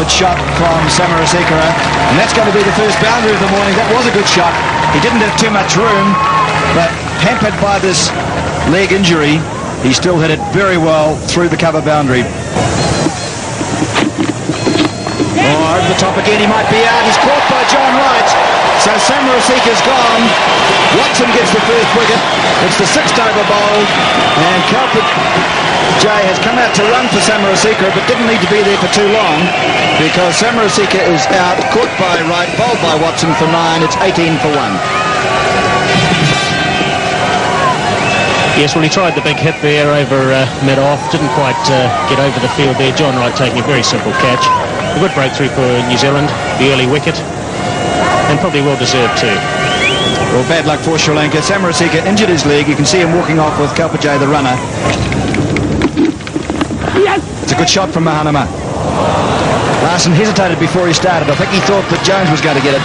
good shot from Samarasekera, and that's going to be the first boundary of the morning. That was a good shot. He didn't have too much room, but hampered by this leg injury, he still hit it very well through the cover boundary. Oh, over the top again, he might be out. He's caught by John Wright. So Samarasekera's gone. Watson gets the first wicket. It's the sixth over bowled, and Jay has come out to run for Samarasekera, but didn't need to be there for too long because Samarasekera is out, caught by Wright, bowled by Watson for 9. It's 18 for 1. Yes, well, he tried the big hit there over mid-off, didn't quite get over the field there. John Wright taking a very simple catch. A good breakthrough for New Zealand, the early wicket, and probably well deserved too. Well, bad luck for Sri Lanka. Samarasekera injured his leg. You can see him walking off with Kalpajay, the runner. It's a good shot from Mahanama. Larson hesitated before he started. I think he thought that Jones was going to get it.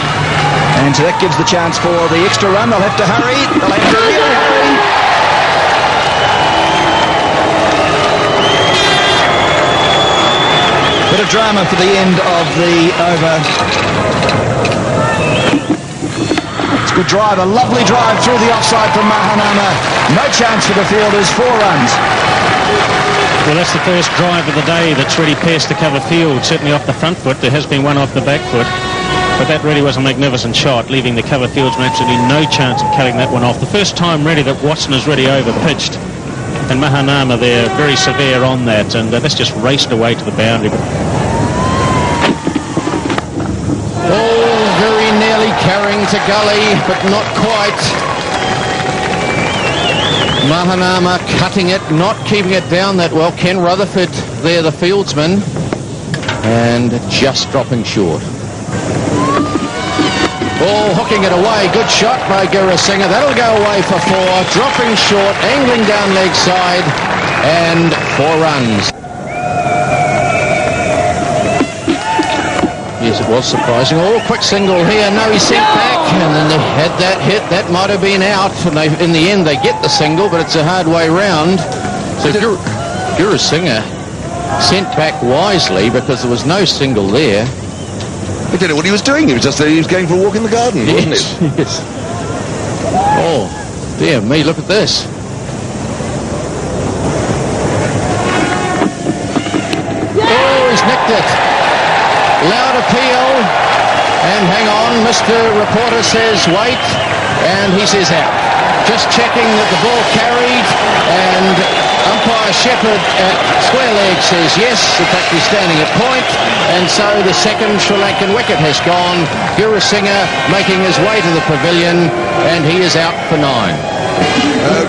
And so that gives the chance for the extra run. They'll have to hurry. They'll have to really hurry. Bit of drama for the end of the over. It's a good drive, a lovely drive through the offside from Mahanama. No chance for the fielders, 4 runs. Well, that's the first drive of the day that's really pierced the cover field, certainly off the front foot. There has been one off the back foot, but that really was a magnificent shot, leaving the cover fieldsman absolutely no chance of cutting that one off. The first time really that Watson has really over-pitched, and Mahanama there very severe on that, and that's just raced away to the boundary. Ball very nearly carrying to gully, but not quite. Mahanama cutting it, not keeping it down that well. Ken Rutherford there, the fieldsman, and just dropping short. Ball hooking it away. Good shot by Gurusingha. That'll go away for 4. Dropping short, angling down leg side, and 4 runs. Yes, it was surprising. Oh, quick single here. No, he sent back, and then they had that hit. That might have been out. And in the end, they get the single, but it's a hard way round. So Gurusingha sent back wisely because there was no single there. I don't know what he was doing. He was just he was going for a walk in the garden, wasn't it? Yes. Oh, dear me, look at this. Oh, he's nicked it. Loud appeal. And hang on, Mr. Reporter says wait. And he says out. Just checking that the ball carried. And umpire Shepherd at square leg says yes. In fact, he's standing at point. And so the second Sri Lankan wicket has gone. Gurusingha making his way to the pavilion, and he is out for 9.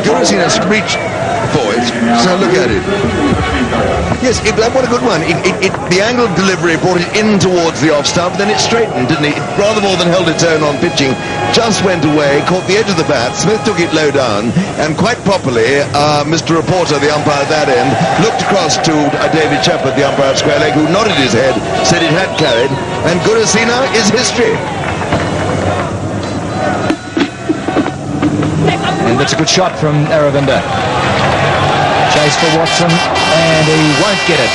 Gurusingha reached for it, so look at it. Yes, what a good one. The angled delivery brought it in towards the off stump, then it straightened, didn't it? Rather more than held its own on pitching, just went away, caught the edge of the bat. Smith took it low down, and quite properly, Mr. Reporter, the umpire at that end, looked across to David Shepherd, the umpire at square leg, who nodded his head, said it had carried, and Gurusingha is history. And that's a good shot from Aravinda. Chase for Watson, and he won't get it.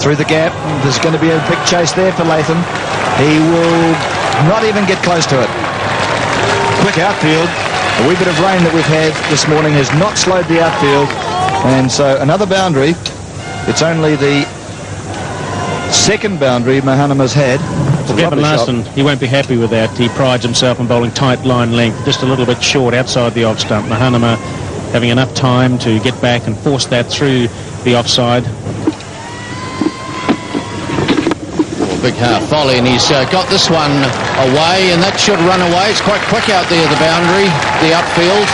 Through the gap, there's going to be a big chase there for Latham. He will not even get close to it. Quick outfield. A wee bit of rain that we've had this morning has not slowed the outfield. And so another boundary. It's only the second boundary Mahanama's had. Well, Gavin Larson, he won't be happy with that. He prides himself on bowling tight line length, just a little bit short outside the off stump. Mahanama having enough time to get back and force that through the offside. Big half volley, and he's got this one away, and that should run away. It's quite quick out there, the boundary, the upfield.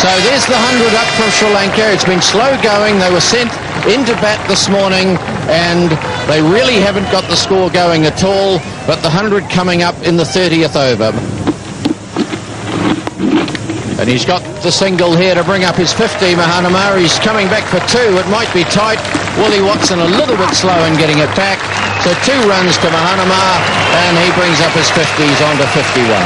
So there's the 100 up from Sri Lanka. It's been slow going. They were sent into bat this morning, and they really haven't got the score going at all, but the 100 coming up in the 30th over. And he's got the single here to bring up his 50, Mahanama. He's coming back for 2. It might be tight. Willie Watson a little bit slow in getting it back. So 2 runs to Mahanama, and he brings up his 50s onto 51.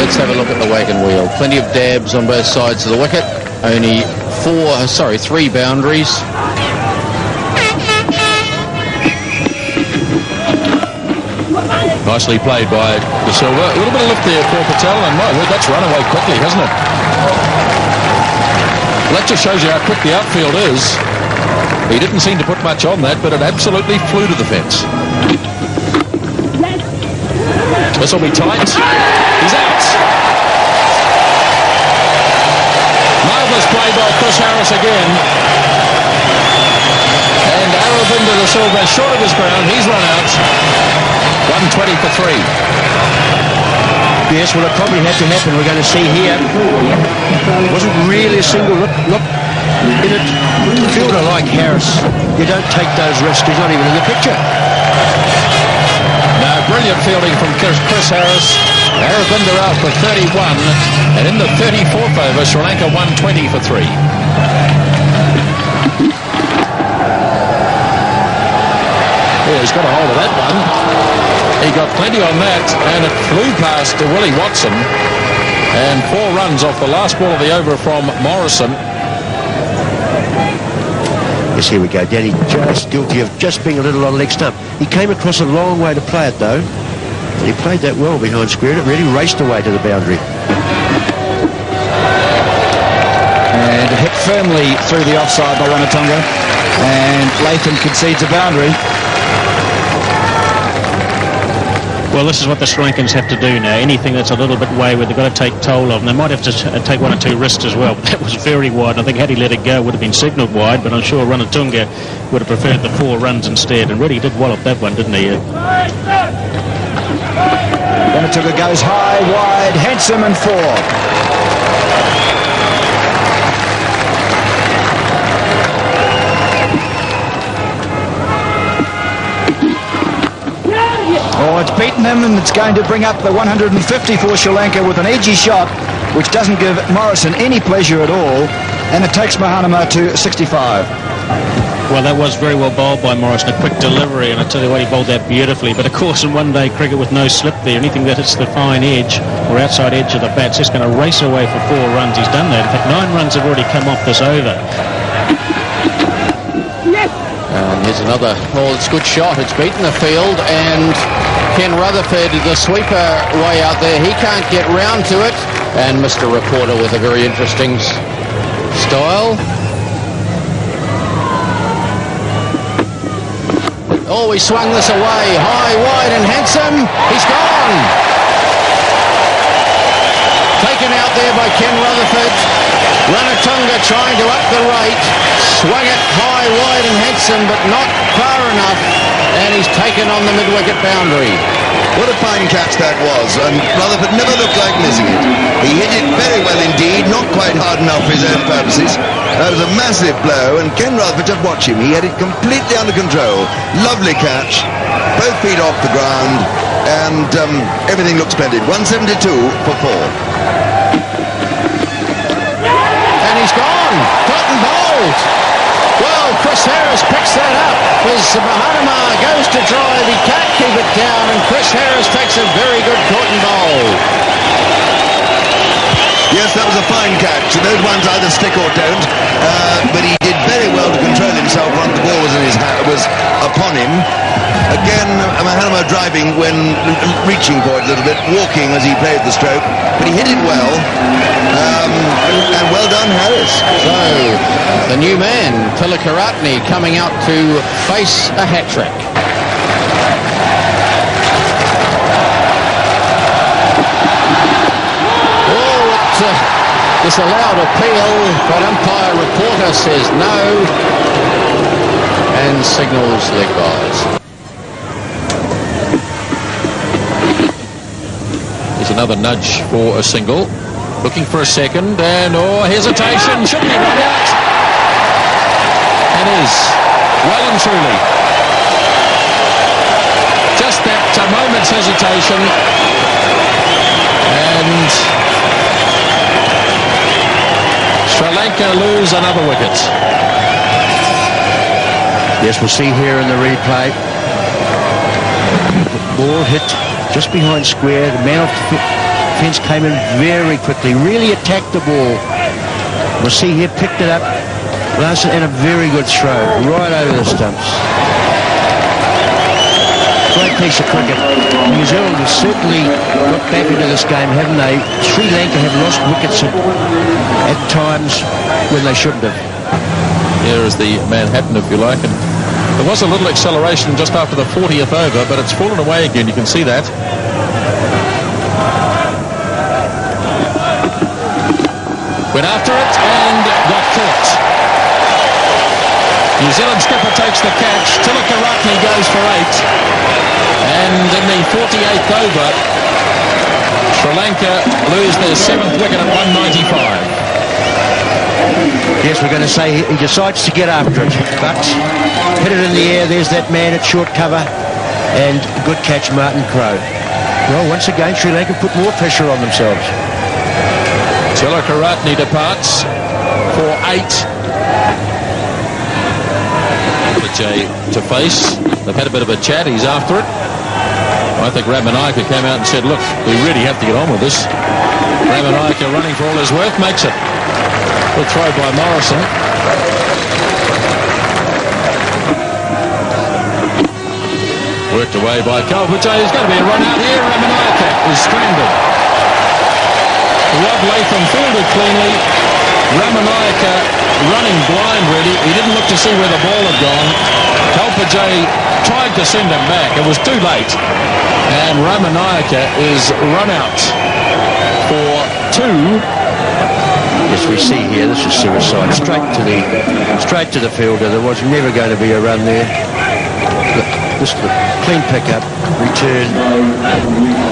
The let's have a look at the wagon wheel. Plenty of dabs on both sides of the wicket. Only 3 boundaries. Nicely played by De Silva. A little bit of lift there for Patel, and my word, that's run away quickly, hasn't it? Well, that just shows you how quick the outfield is. He didn't seem to put much on that, but it absolutely flew to the fence. This will be tight. He's out. Marvellous play by Chris Harris again. And Aravinda De Silva short of his ground. He's run out. 120 for 3. Yes, well, it probably had to happen. We're going to see here. It wasn't really a single look in it. Fielder like Harris, you don't take those risks. He's not even in the picture. Now, brilliant fielding from Chris Harris. Aravinda out for 31. And in the 34th over, Sri Lanka 120 for 3. Yeah, he's got a hold of that one. He got plenty on that, and it flew past to Willie Watson. And 4 runs off the last ball of the over from Morrison. Yes, here we go. Danny just guilty of just being a little on leg stump. He came across a long way to play it, though. And he played that well behind square. It really raced away to the boundary. And hit firmly through the offside by Ranatunga. And Latham concedes a boundary. Well, this is what the Sri Lankans have to do now. Anything that's a little bit wayward, they've got to take toll of. And they might have to take 1 or 2 risks as well. But that was very wide. I think had he let it go, it would have been signalled wide. But I'm sure Ranatunga would have preferred the 4 runs instead. And really did wallop that one, didn't he? Ranatunga goes high, wide, handsome and 4. Oh, it's beaten him, and it's going to bring up the 150 for Sri Lanka with an edgy shot, which doesn't give Morrison any pleasure at all, and it takes Mahanama to 65. Well, that was very well bowled by Morrison, a quick delivery, and I tell you what, he bowled that beautifully. But of course, in one-day cricket with no slip there, anything that hits the fine edge or outside edge of the bat's just going to race away for 4 runs. He's done that. In fact, 9 runs have already come off this over. And here's another, it's a good shot. It's beaten the field, and Ken Rutherford, the sweeper way out there, he can't get round to it. And Mr. Reporter with a very interesting style. Oh, he swung this away, high, wide, and handsome. He's gone. Taken out there by Ken Rutherford. Ranatunga trying to up the rate. Swung it high, wide, and handsome, but not far enough. And he's taken on the mid-wicket boundary. What a fine catch that was, and Rutherford never looked like missing it. He hit it very well indeed, not quite hard enough for his own purposes. That was a massive blow, and Ken Rutherford, just watch him, he had it completely under control. Lovely catch, both feet off the ground, and everything looked splendid. 172 for 4. And he's gone, caught and bowled. Well, Chris Harris picks that up as Mahanama goes to drive. He can't keep it down, and Chris Harris takes a very good caught and bowl. Yes, that was a fine catch. Those ones either stick or don't. But he did very well to control himself once the ball was in his hand, was upon him. Again, Mahanama driving when reaching for it a little bit, walking as he played the stroke. But he hit it well. And well done, Harris. So, the new man, Tilakaratne, coming out to face a hat-trick. Disallowed appeal, but umpire Reporter says no and signals leg byes. Here's another nudge for a single. Looking for a second, and hesitation. Should be run out. And is well and truly. Just that moment's hesitation. And Sri Lanka lose another wicket. Yes, we'll see here in the replay. Ball hit just behind square. The man off the defence came in very quickly, really attacked the ball. We'll see here, picked it up. Larson, and a very good throw right over the stumps. Great piece of cricket. New Zealand has certainly got back into this game, haven't they? Sri Lanka have lost wickets at times when they shouldn't have. Here is the Manhattan, if you like. And there was a little acceleration just after the 40th over, but it's fallen away again. You can see that. Went after it and got caught. New Zealand skipper takes the catch. Tilakaratne goes for 8. And in the 48th over, Sri Lanka lose their 7th wicket at 195. Yes, we're going to say he decides to get after it, but hit it in the air. There's that man at short cover, and good catch, Martin Crowe. Well, once again, Sri Lanka put more pressure on themselves. Tilakaratne departs for 8. Vijay to face. They've had a bit of a chat. He's after it. I think Ramanayake came out and said, look, we really have to get on with this. Ramanayake running for all his worth, makes it. Good throw by Morrison. Worked away by Vijay. There's going to be a run out here. Ramanayake is stranded. Rod Latham fielded cleanly. Ramanayake running blind, really. He didn't look to see where the ball had gone. Vijay tried to send him back. It was too late. And Ramanayake is run out for 2. Yes, we see here, this is suicide. Straight to the fielder. There was never going to be a run there. Just the clean pickup, return.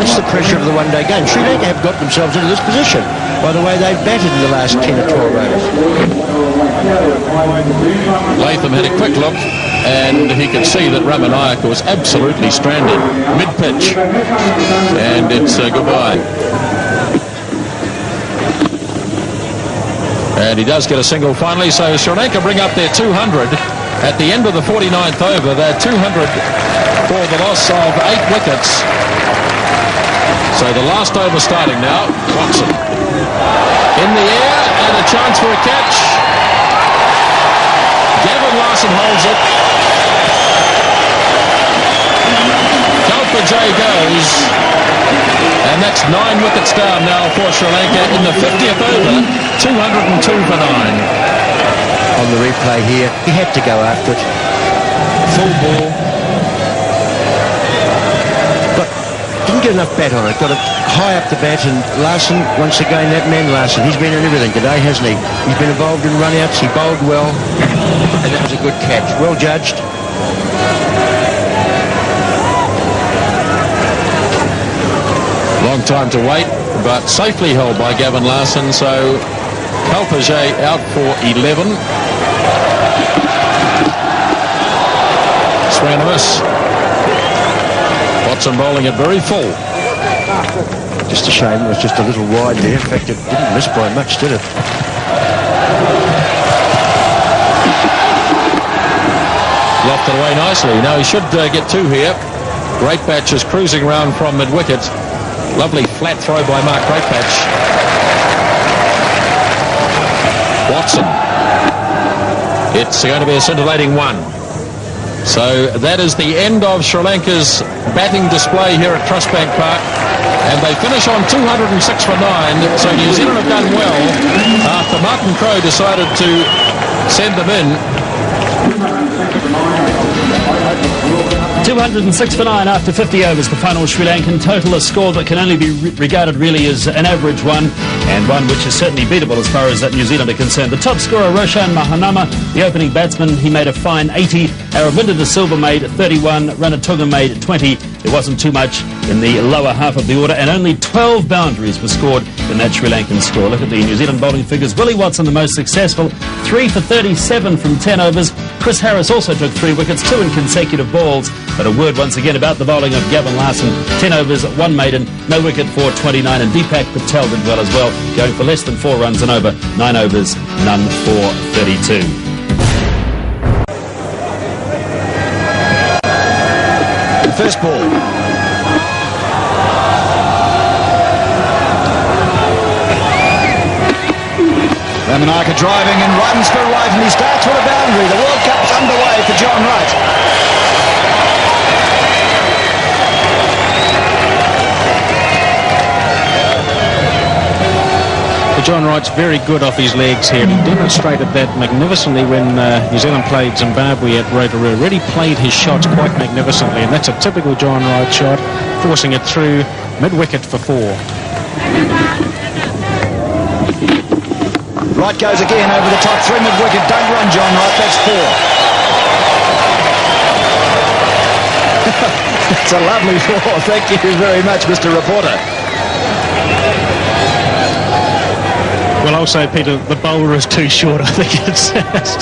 That's the pressure of the one-day game. Sri Lanka have got themselves into this position by the way they've batted in the last 10 or 12 overs. Latham had a quick look and he could see that Ramanayake was absolutely stranded mid-pitch. And it's goodbye. And he does get a single finally, so Sri Lanka bring up their 200 at the end of the 49th over. They're 200 for the loss of 8 wickets. So the last over starting now. Watson in the air and a chance for a catch. Gavin Larson holds it. Vijay goes, and that's 9 wickets down now for Sri Lanka in the 50th over, 202 for 9. On the replay here, he had to go after it. Full ball. But didn't get enough bat on it. Got it high up the bat, and Larson, once again, that man Larson, he's been in everything today, hasn't he? He's been involved in run-outs, he bowled well, and that was a good catch. Well judged. Long time to wait, but safely held by Gavin Larson, so Vijay out for 11. Swing and a miss. Watson bowling it very full. Just a shame, it was just a little wide there. In fact, it didn't miss by much, did it? Lofted away nicely. Now he should get 2 here. Great Batch is cruising round from mid-wicket. Lovely flat throw by Mark Greatbatch. Watson. It's going to be a scintillating 1. So that is the end of Sri Lanka's batting display here at Trustbank Park. And they finish on 206 for 9. So New Zealand have done well after Martin Crowe decided to send them in. 206 for 9 after 50 overs. The final Sri Lankan total, a score that can only be regarded really as an average one, and one which is certainly beatable as far as that New Zealand are concerned. The top scorer, Roshan Mahanama, the opening batsman, he made a fine 80. Aravinda De Silva made 31. Ranatunga made 20. There wasn't too much in the lower half of the order, and only 12 boundaries were scored in that Sri Lankan score. Look at the New Zealand bowling figures. Willie Watson, the most successful, 3 for 37 from 10 overs. Chris Harris also took 3 wickets, 2 in consecutive balls. But a word once again about the bowling of Gavin Larson. 10 overs, 1 maiden, no wicket for 29, and Deepak Patel did well as well, going for less than 4 runs and over. 9 overs, none for 32. First ball. Lanka driving and runs for right, and he starts with a boundary. The World Cup's underway for John Wright. John Wright's very good off his legs here. He demonstrated that magnificently when New Zealand played Zimbabwe at Rotorua. Really played his shots quite magnificently, and that's a typical John Wright shot, forcing it through mid-wicket for 4. Wright goes again over the top, through mid-wicket. Don't run, John Wright, that's 4. It's a lovely 4. Thank you very much, Mr. Reporter. Well, I'll say, Peter, the bowler is too short. I think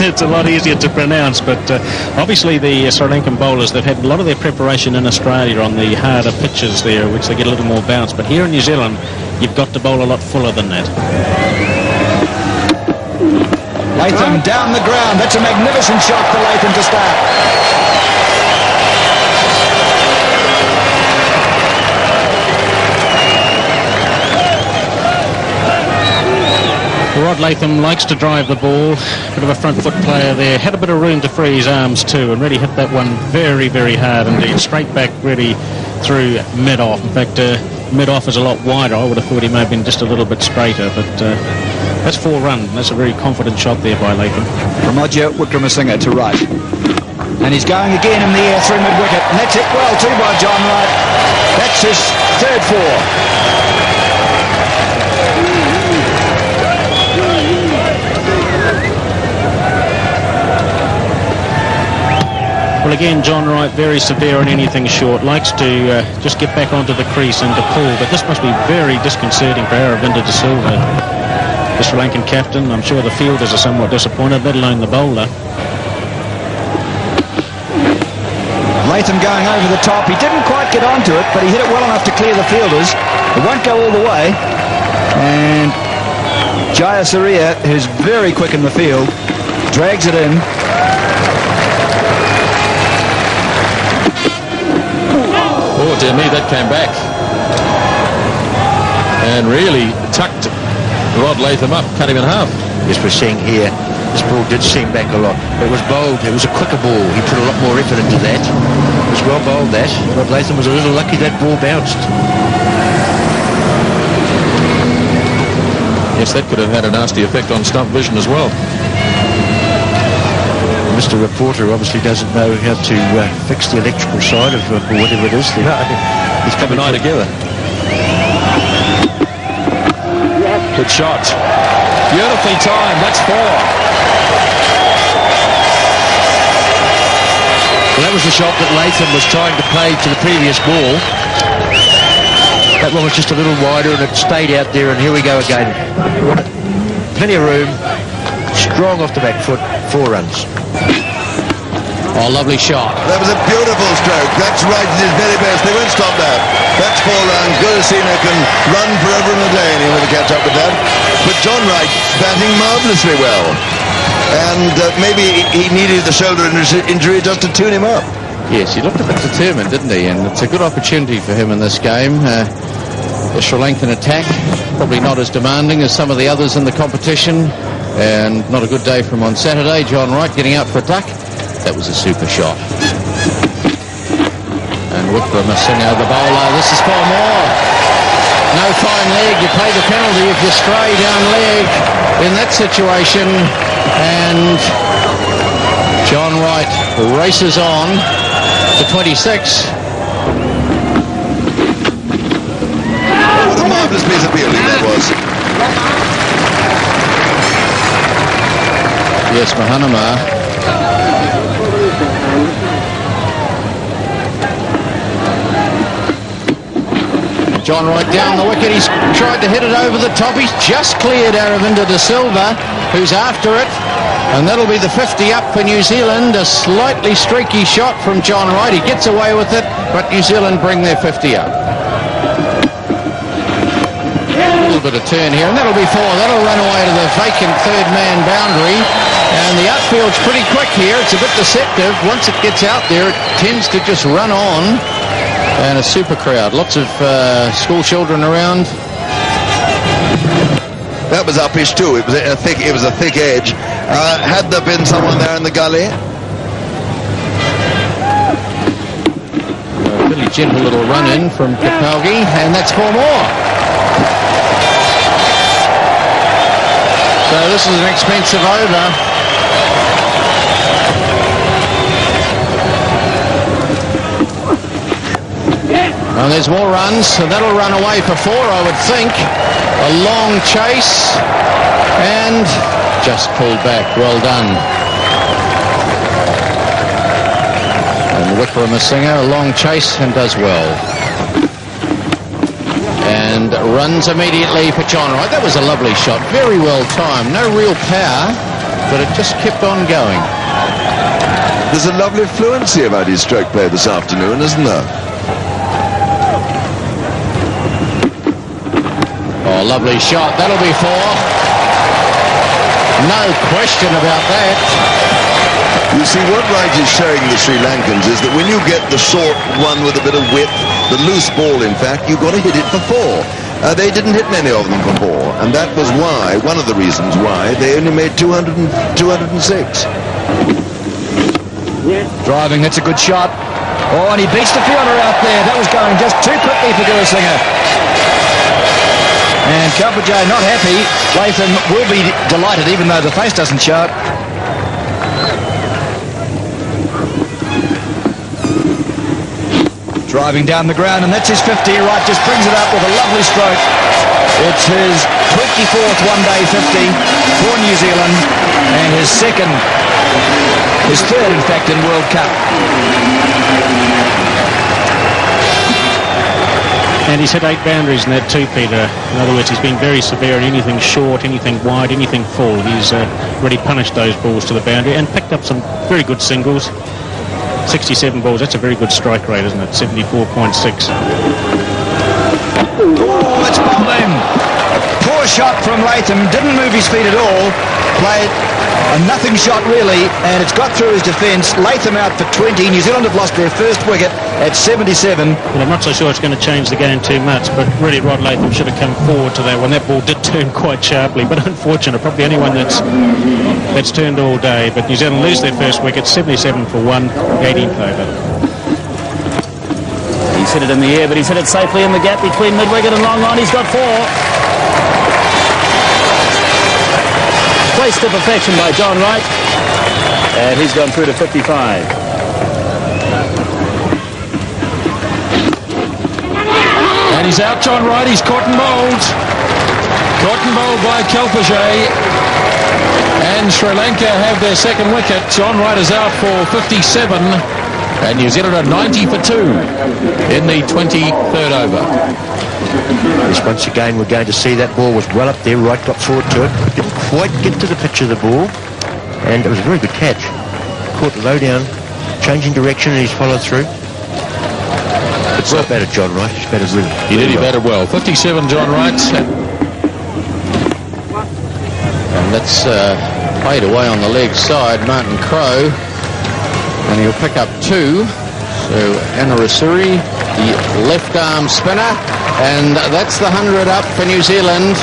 it's a lot easier to pronounce. But obviously the Sri Lankan bowlers, they've had a lot of their preparation in Australia on the harder pitches there, which they get a little more bounce. But here in New Zealand, you've got to bowl a lot fuller than that. Latham down the ground. That's a magnificent shot for Latham to start. Rod Latham likes to drive the ball. Bit of a front foot player there. Had a bit of room to free his arms too, and really hit that one very, very hard indeed. Straight back, really through mid-off. In fact, mid-off is a lot wider. I would have thought he may have been just a little bit straighter, but that's 4 runs. That's a very confident shot there by Latham. Ramoja Wickramasinghe to right. And he's going again in the air through mid-wicket. And that's hit well too by John Wright. That's his 3rd 4. Well, again, John Wright, very severe on anything short. Likes to just get back onto the crease and to pull. But this must be very disconcerting for Aravinda de Silva, the Sri Lankan captain. I'm sure the fielders are somewhat disappointed, let alone the bowler. Latham going over the top. He didn't quite get onto it, but he hit it well enough to clear the fielders. It won't go all the way. And Jayasuriya, who's very quick in the field, drags it in. Oh, dear me, that came back. And really tucked Rod Latham up, cut him in half. As we're seeing here, this ball did seam back a lot. It was bowled, it was a quicker ball. He put a lot more effort into that. It was well bowled, that. Rod Latham was a little lucky that ball bounced. Yes, that could have had a nasty effect on stump vision as well. Mr. Reporter obviously doesn't know how to fix the electrical side of whatever it is. He's come an eye together. Good shot. Beautifully timed. That's 4. Well, that was the shot that Latham was trying to play to the previous ball. That one was just a little wider and it stayed out there, and here we go again. Plenty of room. Strong off the back foot. 4 runs. Oh, lovely shot. That was a beautiful stroke. That's right at his very best. They won't stop that. That's 4 runs. Gurasena can run forever and a day, and he'll never catch up with that. But John Wright batting marvellously well. And maybe he needed the shoulder injury just to tune him up. Yes, he looked a bit determined, didn't he? And it's a good opportunity for him in this game. The Sri Lankan attack, probably not as demanding as some of the others in the competition. And not a good day for him on Saturday. John Wright getting out for a duck. That was a super shot. And Wickramasinghe, the bowler. This is 4 more. No fine leg. You pay the penalty if you stray down leg in that situation. And John Wright races on to 26. It was a marvellous piece of fielding, that was. Yes, Mahanama. John Wright down the wicket. He's tried to hit it over the top. He's just cleared Aravinda de Silva, who's after it. And that'll be the 50 up for New Zealand. A slightly streaky shot from John Wright. He gets away with it, but New Zealand bring their 50 up. A little bit of turn here, and that'll be 4. That'll run away to the vacant 3rd man boundary. And the outfield's pretty quick here. It's a bit deceptive. Once it gets out there, it tends to just run on. And a super crowd. Lots of school children around. That was uppish too. It was a thick edge. Had there been someone there in the gully? A really gentle little run in from Kapalgi, and that's 4 more. So this is an expensive over. And there's more runs, so that'll run away for 4, I would think. A long chase, and just pulled back. Well done. And Wickramasinghe, a long chase, and does well. And runs immediately for John Wright. That was a lovely shot, very well timed. No real power, but it just kept on going. There's a lovely fluency about his stroke play this afternoon, isn't there? Oh, lovely shot. That'll be 4. No question about that. You see, what Wright is showing the Sri Lankans is that when you get the short one with a bit of width, the loose ball, in fact, you've got to hit it for 4. They didn't hit many of them for 4, and that was why, one of the reasons why, they only made 206. Driving, that's a good shot. Oh, and he beats the fielder out there. That was going just too quickly for Gurusinghe. And Kalpajay not happy. Latham will be delighted, even though the face doesn't show it. Driving down the ground, and that's his 50. Wright just brings it up with a lovely stroke. It's his 24th one-day 50 for New Zealand, and his third, in fact, in World Cup. And he's hit 8 boundaries in that too, Peter. In other words, he's been very severe in anything short, anything wide, anything full. He's really punished those balls to the boundary and picked up some very good singles. 67 balls, that's a very good strike rate, isn't it? 74.6. Oh, it's bowling. Poor shot from Latham. Didn't move his feet at all. Played a nothing shot, really, and it's got through his defence. Latham out for 20. New Zealand have lost their first wicket at 77. Well, I'm not so sure it's going to change the game too much, but really Rod Latham should have come forward to that one. That ball did turn quite sharply, but unfortunate. Probably only one that's turned all day. But New Zealand lose their first wicket, 77 for 1, 18th over. He's hit it in the air, but he's hit it safely in the gap between mid-wicket and long on. He's got 4. Placed to perfection by John Wright, and he's gone through to 55. And he's out, John Wright. He's caught and bowled. Caught and bowled by Kalpajay. And Sri Lanka have their second wicket. John Wright is out for 57. And New Zealand are 90 for 2 in the 23rd over. Yes, once again, we're going to see that ball was well up there. Wright got forward to it. Didn't quite get to the pitch of the ball. And it was a very good catch. Caught low down, changing direction, and he's followed through. It's well batted, John Wright. He's batted really well. He did, he batted well. 57, John Wright. And that's played away on the leg side, Martin Crowe. And he'll pick up 2. So Anarasuri, the left arm spinner, and that's the 100 up for New Zealand.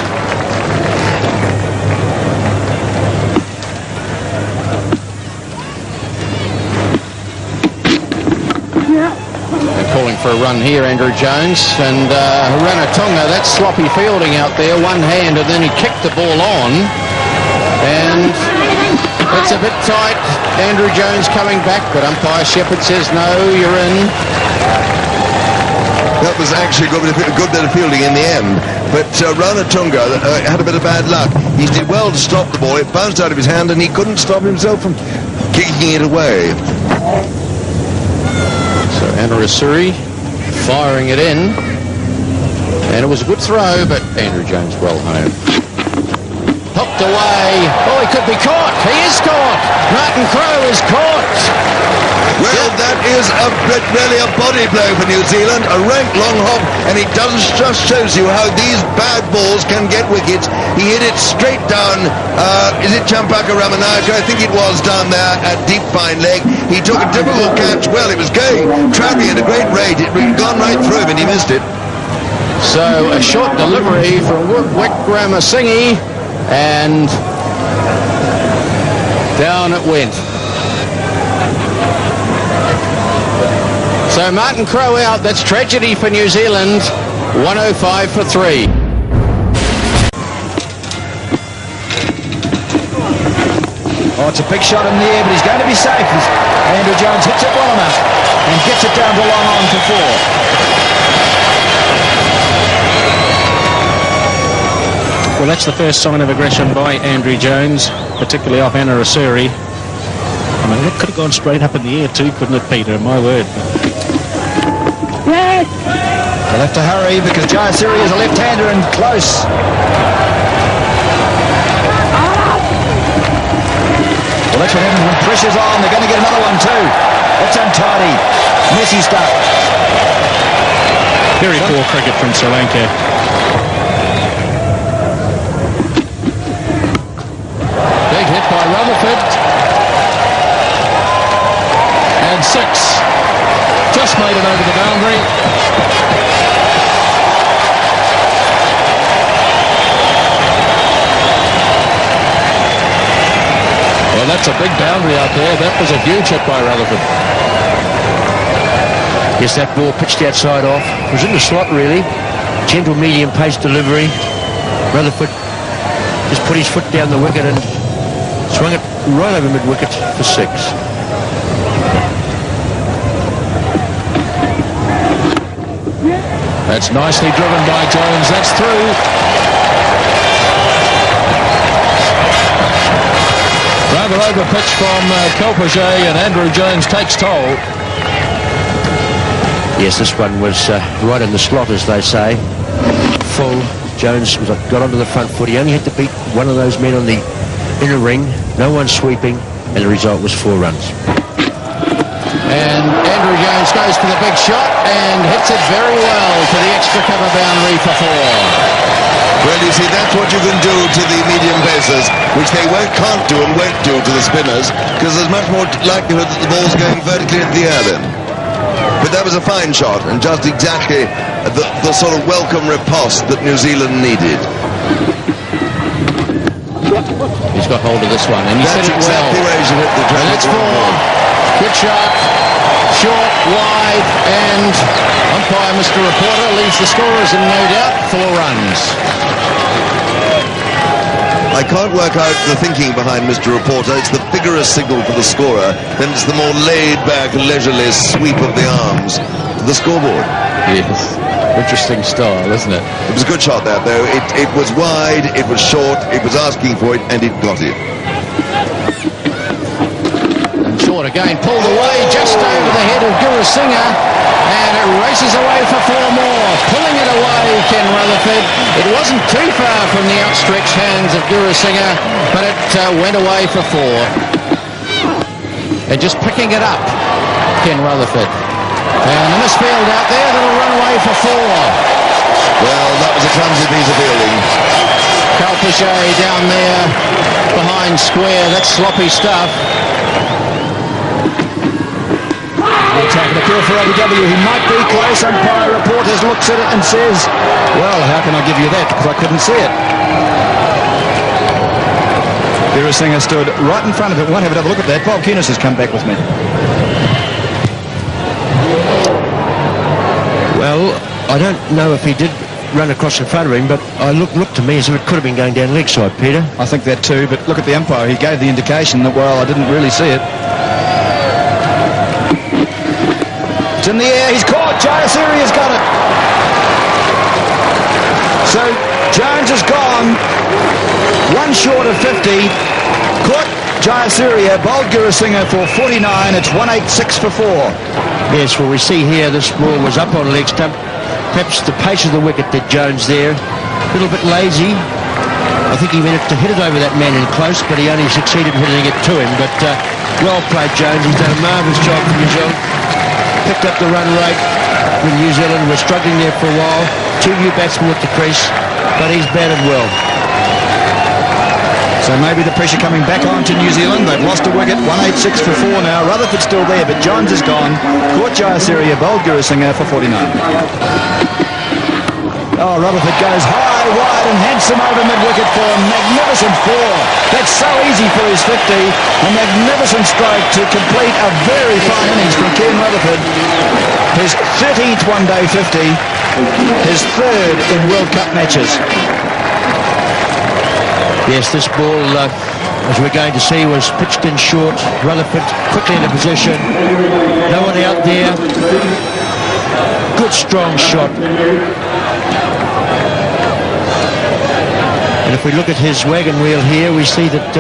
They're calling for a run here, Andrew Jones, and Ranatunga, that's sloppy fielding out there, one hand, and then he kicked the ball on, and it's a bit tight. Andrew Jones coming back, but umpire Shepherd says no, you're in. That was actually a good bit of fielding in the end. But Ranatunga had a bit of bad luck. He did well to stop the ball. It bounced out of his hand, and he couldn't stop himself from kicking it away. So Anarasuri firing it in. And it was a good throw, but Andrew Jones well home. Hooked away. Oh, he could be caught. He is caught. Martin Crowe is caught. Well, that is really a body blow for New Zealand. A rank long hop, and it just shows you how these bad balls can get wickets. He hit it straight down. Is it Champaka Ramanayake? I think it was down there at deep fine leg. He took a difficult catch. Well, it was travelling at a great rate. It had gone right through him, and he missed it. So a short delivery from Wickramasinghe. and down it went. So Martin Crowe out. That's tragedy for New Zealand. 105 for 3. Oh, it's a big shot in the air, but he's going to be safe. Andrew Jones hits it well enough and gets it down to long on for 4. Well, that's the first sign of aggression by Andrew Jones, particularly off Anna Rasuri. I mean, it could have gone straight up in the air too, couldn't it, Peter? My word. They'll have to hurry because Jayasuri is a left-hander and close. Well, that's what happens when pressure's on. They're going to get another one too. That's untidy. Messy stuff. Very poor cricket from Sri Lanka. Big hit by Rutherford. And 6. Just made it over the boundary. Well, that's a big boundary out there. That was a huge hit by Rutherford. Yes, that ball pitched outside off. It was in the slot, really. Gentle medium pace delivery. Rutherford just put his foot down the wicket and swung it right over mid-wicket for 6. That's nicely driven by Jones. That's through. Rather over pitch from Kelpage, and Andrew Jones takes toll. Yes, this one was right in the slot, as they say. Full. Jones got onto the front foot. He only had to beat one of those men on the inner ring. No one sweeping, and the result was 4 runs. And Andrew Jones goes for the big shot and hits it very well to the extra cover boundary for 4. Well, you see, that's what you can do to the medium pacers, which they can't do and won't do to the spinners, because there's much more likelihood that the ball's going vertically into the air then. But that was a fine shot, and just exactly the sort of welcome riposte that New Zealand needed. He's got hold of this one, and he That's said it exactly well. where he should hit the And it's 4. Good shot. Short, wide, and umpire Mr. Reporter leaves the scorers in no doubt 4 runs. I can't work out the thinking behind Mr. Reporter. It's the vigorous signal for the scorer, then it's the more laid-back, leisurely sweep of the arms to the scoreboard. Yes. Interesting style, isn't it? It was a good shot that, though. It was wide, it was short, it was asking for it, and it got it. And short again, pulled away just over the head of Guru Singha, and it races away for 4 more. Pulling it away, Ken Rutherford. It wasn't too far from the outstretched hands of Guru Singha, but it went away for 4. And just picking it up, Ken Rutherford. And a misfield out there that'll run away for 4. Well, that was a clumsy piece of fielding. Kelpage down there behind square. That's sloppy stuff. We'll take an appeal for AW. He might be close. Umpire Reporters looks at it and says, well, how can I give you that? Because I couldn't see it. Birasinghe stood right in front of it. Won't have another look at that. Bob Keenis has come back with me. Well, I don't know if he did run across in front of him, but it looked to me as if it could have been going down leg side, Peter. I think that too, but look at the umpire. He gave the indication that, well, I didn't really see it. It's in the air. He's caught. Jayasuri has got it. So Jones is gone. 1 short of 50. Caught Jayasuri, bowled Birasinghe for 49. It's 186 for 4. Yes, well, we see here this ball was up on leg stump. Perhaps the pace of the wicket that Jones there. A little bit lazy. I think he meant to hit it over that man in close, but he only succeeded in hitting it to him. But well played, Jones. He's done a marvellous job for New Zealand. Picked up the run rate with New Zealand. We're struggling there for a while. 2 new batsmen at the crease, but he's batted well. So maybe the pressure coming back on to New Zealand. They've lost a wicket, 186 for 4 now. Rutherford's still there, but Jones is gone. Caught Jayasuri, bowled Birasinghe for 49. Oh, Rutherford goes high. away wide and handsome over mid-wicket for a magnificent 4. That's so easy for his 50. A magnificent stroke to complete a very fine innings from Ken Rutherford. His 13th one-day 50, his 3rd in World Cup matches. Yes, this ball, as we're going to see, was pitched in short. Rutherford quickly into position. No one out there. Good strong shot. And if we look at his wagon wheel here, we see that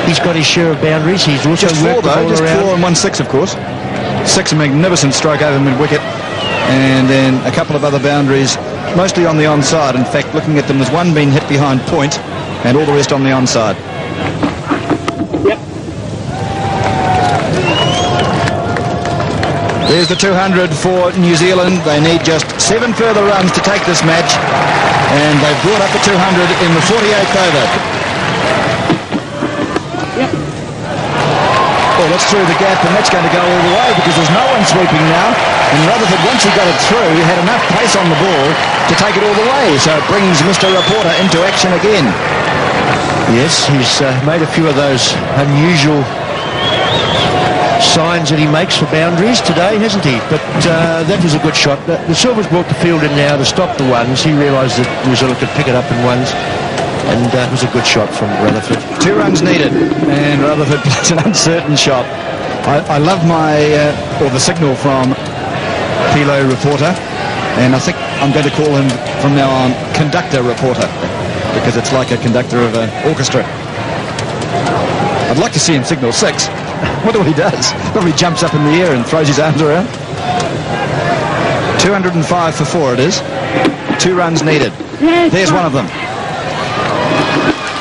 he's got his share of boundaries. He's also just 4 worked the though, ball just around. 4 and 1 6 of course. 6 a magnificent stroke over mid-wicket, and then a couple of other boundaries, mostly on the onside. In fact, looking at them, there's one being hit behind point, and all the rest on the onside. There's the 200 for New Zealand. They need just 7 further runs to take this match, and they've brought up the 200 in the 48th over. Oh, that's through the gap, and that's going to go all the way because there's no one sweeping now. And Rutherford, once he got it through, he had enough pace on the ball to take it all the way. So it brings Mr. Reporter into action again. Yes, he's made a few of those unusual signs that he makes for boundaries today, hasn't he? But that was a good shot. The Silvers brought the field in now to stop the ones. He realised that New Zealand could pick it up in ones, and it was a good shot from Rutherford. 2 runs needed, and Rutherford plays an uncertain shot. I love the signal from Pilo Reporter, and I think I'm going to call him from now on Conductor Reporter, because it's like a conductor of an orchestra. I'd like to see him signal 6. Wonder what he does. Probably jumps up in the air and throws his arms around. 205 for 4 it is. 2 runs needed. There's one of them.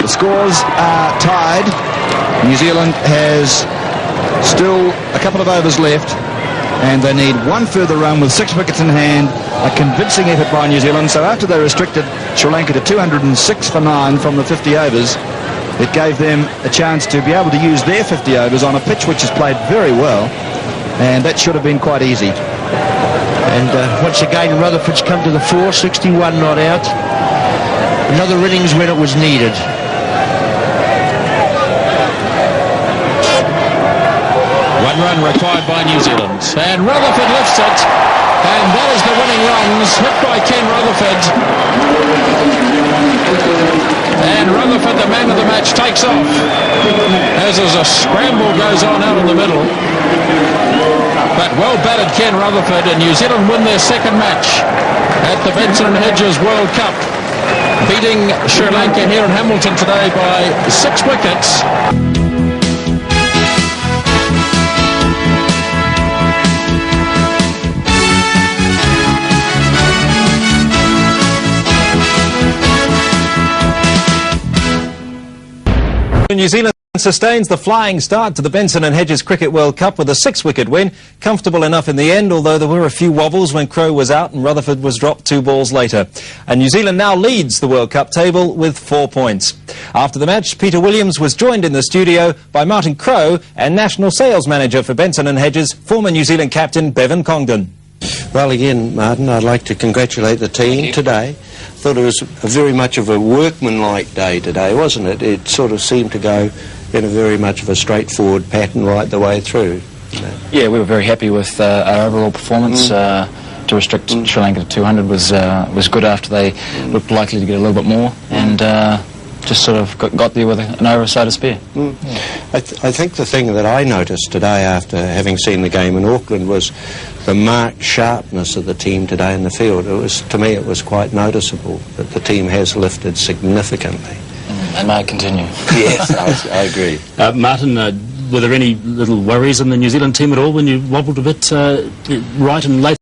The scores are tied. New Zealand has still a couple of overs left, and they need 1 further run with 6 wickets in hand. A convincing effort by New Zealand. So after they restricted Sri Lanka to 206 for 9 from the 50 overs, it gave them a chance to be able to use their 50 overs on a pitch which is played very well, and that should have been quite easy. And once again, Rutherford's come to the fore, 61 not out. Another innings when it was needed. One run required by New Zealand, and Rutherford lifts it, and that is the winning runs hit by Ken Rutherford. And Rutherford, the man of the match, takes off as a scramble goes on out in the middle. But well batted Ken Rutherford, and New Zealand win their 2nd match at the Benson and Hedges World Cup, beating Sri Lanka here in Hamilton today by 6 wickets. New Zealand sustains the flying start to the Benson and Hedges Cricket World Cup with a 6-wicket win. Comfortable enough in the end, although there were a few wobbles when Crowe was out and Rutherford was dropped 2 balls later. And New Zealand now leads the World Cup table with 4 points. After the match, Peter Williams was joined in the studio by Martin Crowe and National Sales Manager for Benson and Hedges, former New Zealand captain Bevan Congdon. Well, again, Martin, I'd like to congratulate the team today. Thought it was very much of a workmanlike day today, wasn't it? It sort of seemed to go in a very much of a straightforward pattern right the way through. Yeah, we were very happy with our overall performance. To restrict Sri Lanka to 200 was good after they looked likely to get a little bit more, and just sort of got there with an over so to spare. I think the thing that I noticed today after having seen the game in Auckland was the marked sharpness of the team today in the field. To me it was quite noticeable that the team has lifted significantly. And may it continue. Yes, I agree. Martin, were there any little worries in the New Zealand team at all when you wobbled a bit right and late